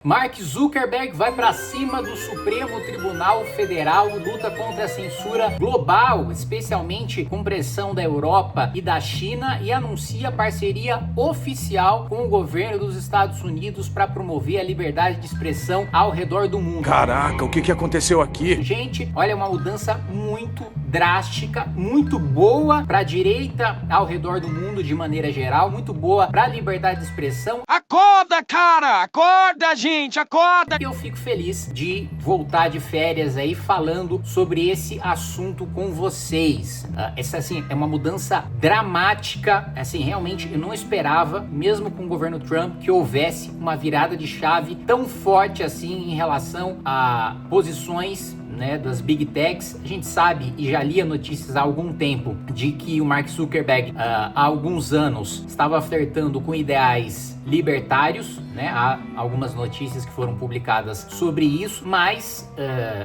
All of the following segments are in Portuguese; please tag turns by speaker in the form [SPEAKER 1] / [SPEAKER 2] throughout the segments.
[SPEAKER 1] Mark Zuckerberg vai para cima do Supremo Tribunal Federal, luta contra a censura global, especialmente com pressão da Europa e da China, e anuncia parceria oficial com o governo dos Estados Unidos para promover a liberdade de expressão ao redor do mundo.
[SPEAKER 2] Caraca, o que aconteceu aqui?
[SPEAKER 1] Gente, olha, uma mudança muito drástica, muito boa para a direita ao redor do mundo de maneira geral, muito boa para a liberdade de expressão.
[SPEAKER 3] Acorda, cara! Acorda, gente! Acorda!
[SPEAKER 1] Eu fico feliz de voltar de férias aí falando sobre esse assunto com vocês. Essa, assim, é uma mudança dramática. Assim, realmente eu não esperava, mesmo com o governo Trump, que houvesse uma virada de chave tão forte assim em relação a posições, né, das Big Techs. A gente sabe e já lia notícias há algum tempo de que o Mark Zuckerberg há alguns anos estava flertando com ideais libertários, né? Há algumas notícias que foram publicadas sobre isso, mas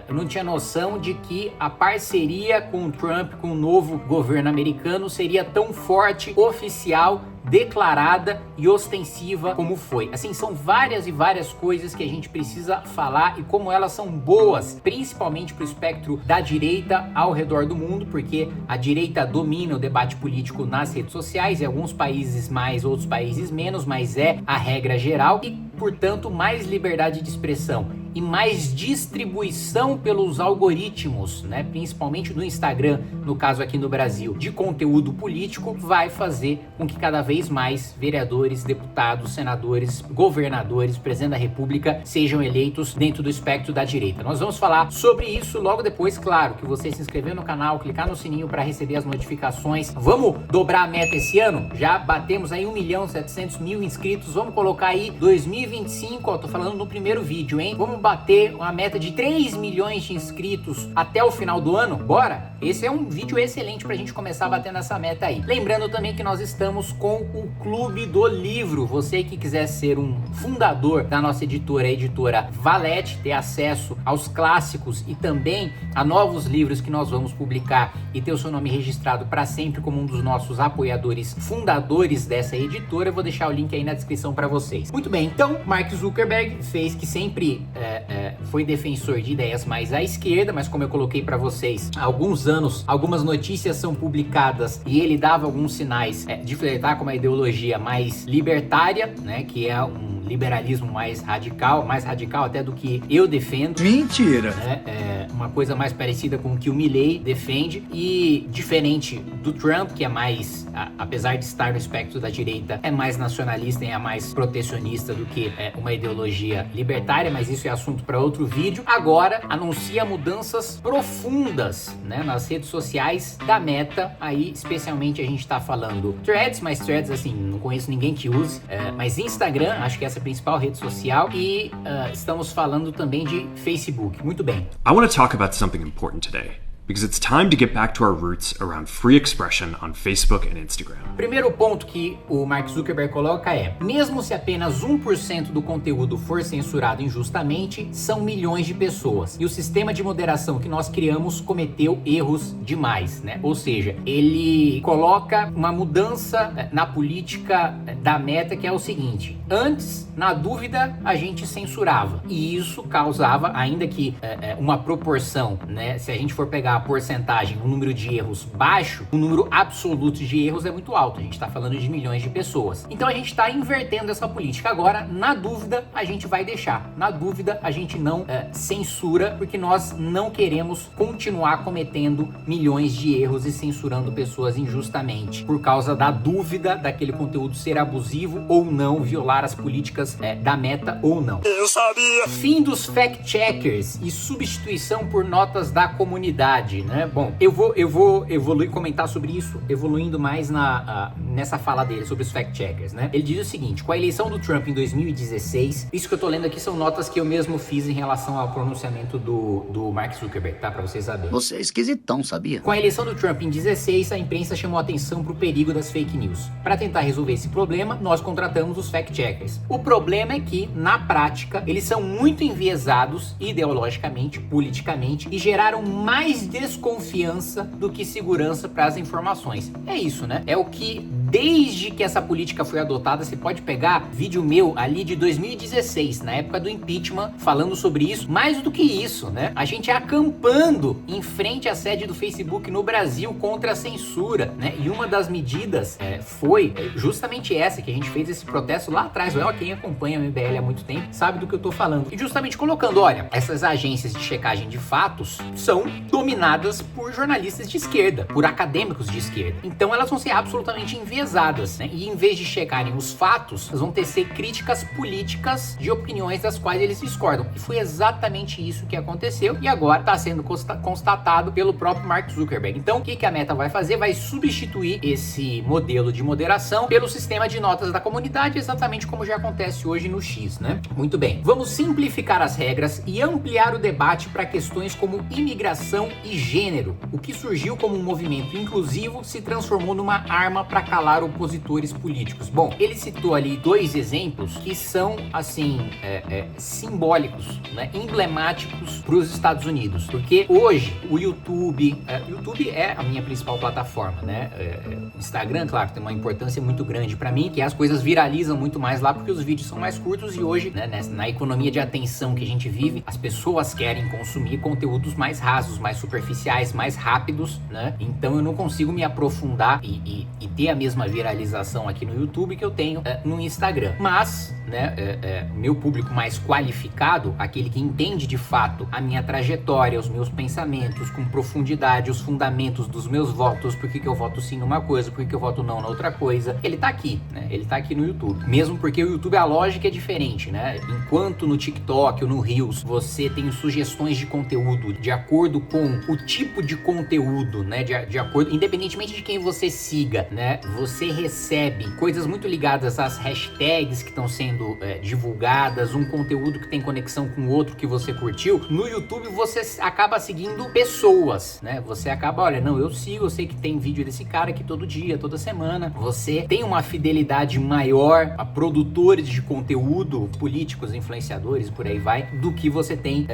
[SPEAKER 1] eu não tinha noção de que a parceria com o Trump, com o novo governo americano, seria tão forte, oficial, declarada e ostensiva como foi. Assim, são várias e várias coisas que a gente precisa falar e como elas são boas, principalmente para o espectro da direita ao redor do mundo, porque a direita domina o debate político nas redes sociais, em alguns países mais, outros países menos, mas é a regra geral e, portanto, mais liberdade de expressão e mais distribuição pelos algoritmos, né, principalmente no Instagram, no caso aqui no Brasil, de conteúdo político, vai fazer com que cada vez mais vereadores, deputados, senadores, governadores, presidente da República sejam eleitos dentro do espectro da direita. Nós vamos falar sobre isso logo depois, claro, que você se inscrever no canal, clicar no sininho para receber as notificações. Vamos dobrar a meta esse ano? Já batemos aí 1.700.000 inscritos, vamos colocar aí 2025, ó, tô falando no primeiro vídeo, hein? Vamos bater uma meta de 3 milhões de inscritos até o final do ano? Bora? Esse é um vídeo excelente pra gente começar batendo essa meta aí. Lembrando também que nós estamos com o Clube do Livro. Você que quiser ser um fundador da nossa editora, a editora Valete, ter acesso aos clássicos e também a novos livros que nós vamos publicar e ter o seu nome registrado para sempre como um dos nossos apoiadores fundadores dessa editora, eu vou deixar o link aí na descrição para vocês. Muito bem, então Mark Zuckerberg fez que sempre foi defensor de ideias mais à esquerda, mas como eu coloquei para vocês há alguns anos, algumas notícias são publicadas e ele dava alguns sinais de flertar com uma ideologia mais libertária, né, que é um liberalismo mais radical até do que eu defendo.
[SPEAKER 2] Mentira!
[SPEAKER 1] Uma coisa mais parecida com o que o Milley defende e diferente do Trump, que é mais, apesar de estar no espectro da direita, é mais nacionalista e é mais protecionista do que uma ideologia libertária, mas isso é assunto para outro vídeo. Agora anuncia mudanças profundas, né, nas redes sociais da Meta. Aí especialmente a gente está falando Threads, mas Threads assim, não conheço ninguém que use, mas Instagram, acho que essa é a principal rede social, e estamos falando também de Facebook. Muito bem.
[SPEAKER 4] I want to talk about something important today, because it's time to get back to our roots around free expression on Facebook and Instagram.
[SPEAKER 1] Primeiro ponto que o Mark Zuckerberg coloca é: mesmo se apenas 1% do conteúdo for censurado injustamente, são milhões de pessoas. E o sistema de moderação que nós criamos cometeu erros demais, né? Ou seja, ele coloca uma mudança na política da Meta, que é o seguinte: antes, na dúvida, a gente censurava. E isso causava, ainda que uma proporção, né? Se a gente for pegar a porcentagem, o número de erros baixo, o número absoluto de erros é muito alto. A gente está falando de milhões de pessoas. Então a gente está invertendo essa política. Agora, na dúvida, a gente vai deixar. Na dúvida, a gente não censura, porque nós não queremos continuar cometendo milhões de erros e censurando pessoas injustamente por causa da dúvida daquele conteúdo ser abusivo ou não, violar as políticas da Meta ou não.
[SPEAKER 2] Eu sabia!
[SPEAKER 1] Fim dos fact-checkers e substituição por notas da comunidade, né? Bom, eu vou evoluir, comentar sobre isso, evoluindo mais nessa fala dele sobre os fact-checkers, né? Ele diz o seguinte: com a eleição do Trump em 2016, isso que eu tô lendo aqui são notas que eu mesmo fiz em relação ao pronunciamento do Mark Zuckerberg, tá? Pra vocês saberem.
[SPEAKER 5] Você é esquisitão, sabia?
[SPEAKER 1] Com a eleição do Trump em 2016, a imprensa chamou atenção pro perigo das fake news. Para tentar resolver esse problema, nós contratamos os fact-checkers. O problema é que, na prática, eles são muito enviesados ideologicamente, politicamente, e geraram mais desconfiança do que segurança para as informações. É isso, né? É o que desde que essa política foi adotada, você pode pegar vídeo meu ali de 2016, na época do impeachment, falando sobre isso. Mais do que isso, né? A gente acampando em frente à sede do Facebook no Brasil contra a censura, né? E uma das medidas foi justamente essa, que a gente fez esse protesto lá atrás. Quem acompanha o MBL há muito tempo sabe do que eu tô falando. E justamente colocando, olha, essas agências de checagem de fatos são dominadas por jornalistas de esquerda, por acadêmicos de esquerda. Então elas vão ser absolutamente enviesadas, né? E em vez de checarem os fatos, elas vão tecer críticas políticas de opiniões das quais eles discordam. E foi exatamente isso que aconteceu e agora está sendo constatado pelo próprio Mark Zuckerberg. Então, o que a Meta vai fazer? Vai substituir esse modelo de moderação pelo sistema de notas da comunidade, exatamente como já acontece hoje no X, né? Muito bem. Vamos simplificar as regras e ampliar o debate para questões como imigração e gênero. O que surgiu como um movimento inclusivo se transformou numa arma para calar opositores políticos. Bom, ele citou ali 2 exemplos que são, assim, simbólicos, né? Emblemáticos para os Estados Unidos. Porque hoje o YouTube é a minha principal plataforma, né? Instagram, claro, tem uma importância muito grande para mim, que as coisas viralizam muito mais lá porque os vídeos são mais curtos e hoje, né, na economia de atenção que a gente vive, as pessoas querem consumir conteúdos mais rasos, mais superficiais, mais rápidos, né? Então eu não consigo me aprofundar e ter a mesma viralização aqui no YouTube que eu tenho no Instagram. Mas, né, meu público mais qualificado, aquele que entende de fato a minha trajetória, os meus pensamentos com profundidade, os fundamentos dos meus votos, por que eu voto sim numa coisa, por que eu voto não na outra coisa, ele tá aqui, né? Ele tá aqui no YouTube. Mesmo porque o YouTube, a lógica é diferente, né? Enquanto no TikTok ou no Reels você tem sugestões de conteúdo de acordo com o tipo de conteúdo, né? De acordo, independentemente de quem você siga, né? Você recebe coisas muito ligadas às hashtags que estão sendo divulgadas, um conteúdo que tem conexão com outro que você curtiu. No YouTube você acaba seguindo pessoas, né? Você acaba, olha, não, eu sei que tem vídeo desse cara aqui todo dia, toda semana. Você tem uma fidelidade maior a produtores de conteúdo, políticos, influenciadores, por aí vai, do que você tem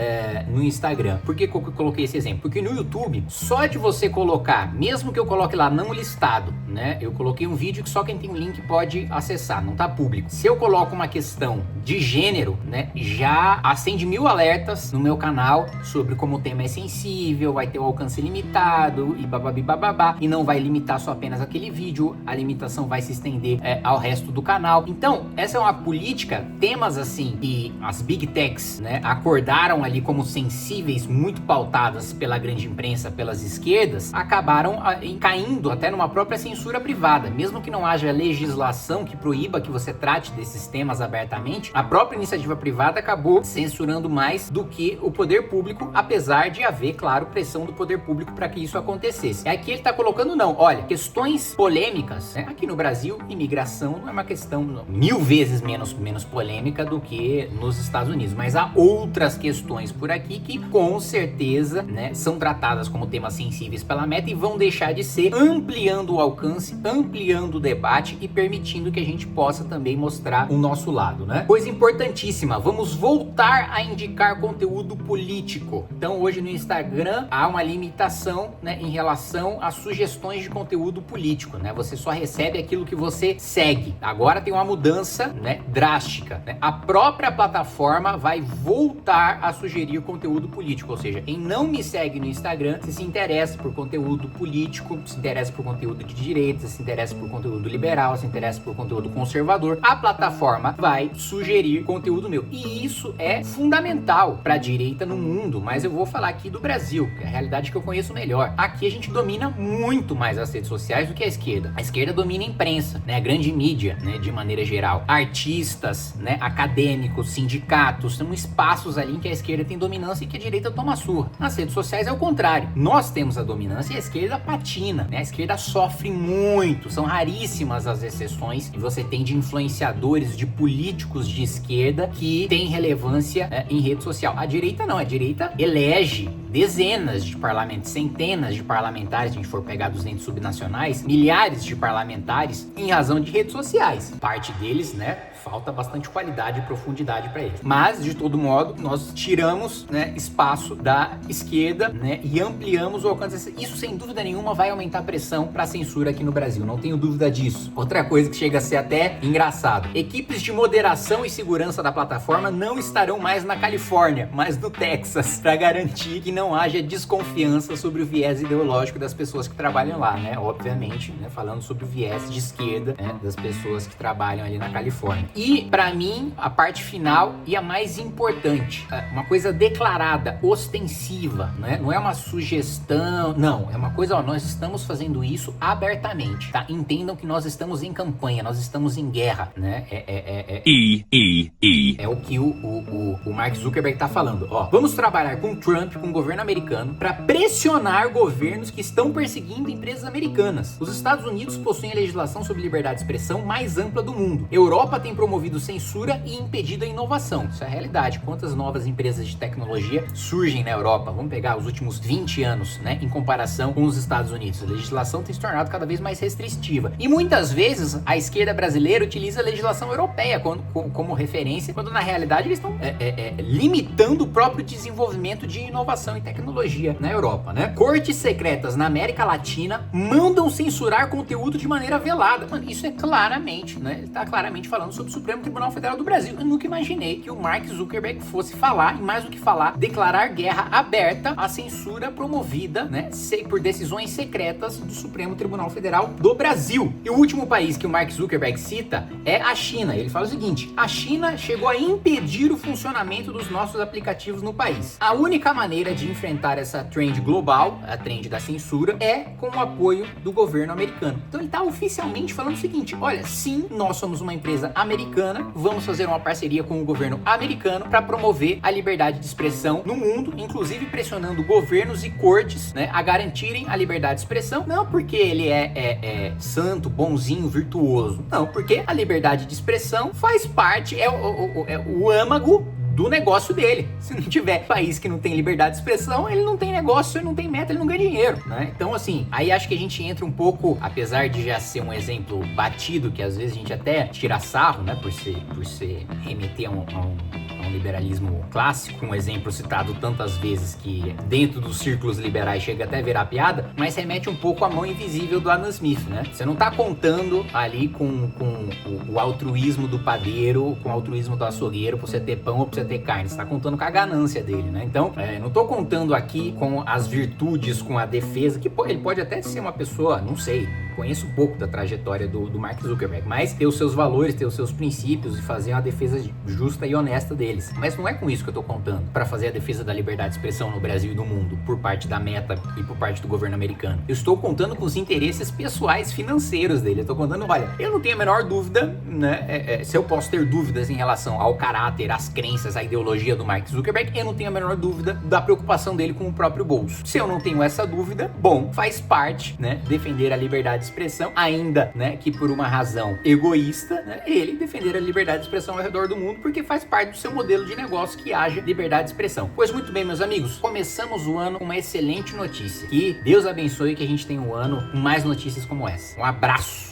[SPEAKER 1] no Instagram. Por que eu coloquei esse exemplo? Porque no YouTube, só de você colocar, mesmo que eu coloque lá não listado, né? Eu coloquei um vídeo que só quem tem um link pode acessar, não tá público. Se eu coloco uma questão de gênero, né, já acende 1000 alertas no meu canal sobre como o tema é sensível, vai ter o alcance limitado e bababá, e não vai limitar só apenas aquele vídeo, a limitação vai se estender ao resto do canal. Então, essa é uma política, temas assim que as Big Techs, né, acordaram ali como sensíveis, muito pautadas pela grande imprensa, pelas esquerdas, acabaram caindo até numa própria censura privada. Mesmo que não haja legislação que proíba que você trate desses temas abertamente, a própria iniciativa privada acabou censurando mais do que o poder público, apesar de haver, claro, pressão do poder público para que isso acontecesse. Aqui ele tá colocando, não, olha, questões polêmicas, né? Aqui no Brasil, imigração não é uma questão 1000 vezes menos polêmica do que nos Estados Unidos, mas há outras questões por aqui que com certeza, né, são tratadas como temas sensíveis pela Meta e vão deixar de ser, ampliando o alcance, ampliando o debate e permitindo que a gente possa também mostrar o nosso lado, né? Coisa importantíssima, vamos voltar a indicar conteúdo político. Então hoje no Instagram há uma limitação, né, em relação às sugestões de conteúdo político, né? Você só recebe aquilo que você segue. Agora tem uma mudança, né, drástica, né? A própria plataforma vai voltar a sugerir conteúdo político, ou seja, quem não me segue no Instagram, se interessa por conteúdo político, se interessa por conteúdo de direita, se interessa por conteúdo liberal, se interessa por conteúdo conservador, a plataforma vai sugerir conteúdo meu. E isso é fundamental para a direita no mundo, mas eu vou falar aqui do Brasil, que é a realidade que eu conheço melhor. Aqui a gente domina muito mais as redes sociais do que a esquerda. A esquerda domina a imprensa, né, a grande mídia, né, de maneira geral. Artistas, né, acadêmicos, sindicatos, são espaços ali em que a esquerda tem dominância e que a direita toma surra. Nas redes sociais é o contrário. Nós temos a dominância e a esquerda patina, né? A esquerda sofre muito, são raríssimas as exceções que você tem de influenciadores, de políticos de esquerda que têm relevância em rede social. A direita não, a direita elege dezenas de parlamentos, centenas de parlamentares, se a gente for pegar dos entes subnacionais, milhares de parlamentares em razão de redes sociais. Parte deles, né, falta bastante qualidade e profundidade para eles. Mas, de todo modo, nós tiramos, né, espaço da esquerda, né, e ampliamos o alcance. Isso, sem dúvida nenhuma, vai aumentar a pressão para censura aqui no Brasil, não tenho dúvida disso. Outra coisa que chega a ser até engraçado: equipes de moderação e segurança da plataforma não estarão mais na Califórnia, mas no Texas, para garantir que não haja desconfiança sobre o viés ideológico das pessoas que trabalham lá, né? Obviamente, né, falando sobre o viés de esquerda, né, das pessoas que trabalham ali na Califórnia. E, para mim, a parte final e a mais importante, uma coisa declarada, ostensiva, né? Não é uma sugestão, não, é uma coisa, ó, nós estamos fazendo isso abertamente, tá? Entendam que nós estamos em campanha, nós estamos em guerra, né? É o que o Mark Zuckerberg tá falando, ó. Vamos trabalhar com Trump, com o governo americano, para pressionar governos que estão perseguindo empresas americanas. Os Estados Unidos possuem a legislação sobre liberdade de expressão mais ampla do mundo. Europa tem promovido censura e impedido a inovação. Isso é a realidade. Quantas novas empresas de tecnologia surgem na Europa? Vamos pegar os últimos 20 anos, né, em comparação com os Estados Unidos. A legislação tem se tornado cada vez mais restritiva. E muitas vezes a esquerda brasileira utiliza a legislação europeia como referência, quando na realidade eles estão limitando o próprio desenvolvimento de inovação e tecnologia na Europa, né? Cortes secretas na América Latina mandam censurar conteúdo de maneira velada. Mano, isso é claramente, né? Ele tá claramente falando sobre o Supremo Tribunal Federal do Brasil. Eu nunca imaginei que o Mark Zuckerberg fosse falar, e mais do que falar, declarar guerra aberta à censura promovida, né, por decisões secretas do Supremo Tribunal Federal do Brasil. E o último país que o Mark Zuckerberg cita é a China. Ele fala o seguinte: a China chegou a impedir o funcionamento dos nossos aplicativos no país. A única maneira de enfrentar essa trend global, a trend da censura, é com o apoio do governo americano. Então ele está oficialmente falando o seguinte: olha, sim, nós somos uma empresa americana, vamos fazer uma parceria com o governo americano para promover a liberdade de expressão no mundo, inclusive pressionando governos e cortes, né, a garantirem a liberdade de expressão, não porque ele é santo, bonzinho, virtuoso, não, porque a liberdade de expressão faz parte, é o âmago do negócio dele. Se não tiver país que não tem liberdade de expressão, ele não tem negócio, ele não tem meta, ele não ganha dinheiro, né? Então, assim, aí acho que a gente entra um pouco, apesar de já ser um exemplo batido, que às vezes a gente até tira sarro, né, por ser remeter a um liberalismo clássico, um exemplo citado tantas vezes que dentro dos círculos liberais chega até a virar piada, mas remete um pouco à mão invisível do Adam Smith, né? Você não tá contando ali com o altruísmo do padeiro, com o altruísmo do açougueiro pra você ter pão ou pra você ter carne, você tá contando com a ganância dele, né? Então, não tô contando aqui com as virtudes, com a defesa, que ele pode até ser uma pessoa, não sei, conheço pouco da trajetória do Mark Zuckerberg, mas ter os seus valores, ter os seus princípios e fazer uma defesa justa e honesta deles. Mas não é com isso que eu tô contando para fazer a defesa da liberdade de expressão no Brasil e no mundo, por parte da Meta e por parte do governo americano. Eu estou contando com os interesses pessoais financeiros dele. Eu tô contando, olha, eu não tenho a menor dúvida, né, se eu posso ter dúvidas em relação ao caráter, às crenças, à ideologia do Mark Zuckerberg, eu não tenho a menor dúvida da preocupação dele com o próprio bolso. Se eu não tenho essa dúvida, bom, faz parte, né, defender a liberdade de expressão, ainda, né, que por uma razão egoísta, né, ele defender a liberdade de expressão ao redor do mundo, porque faz parte do seu modelo de negócio que haja liberdade de expressão. Pois muito bem, meus amigos, começamos o ano com uma excelente notícia. Que Deus abençoe que a gente tenha um ano com mais notícias como essa. Um abraço!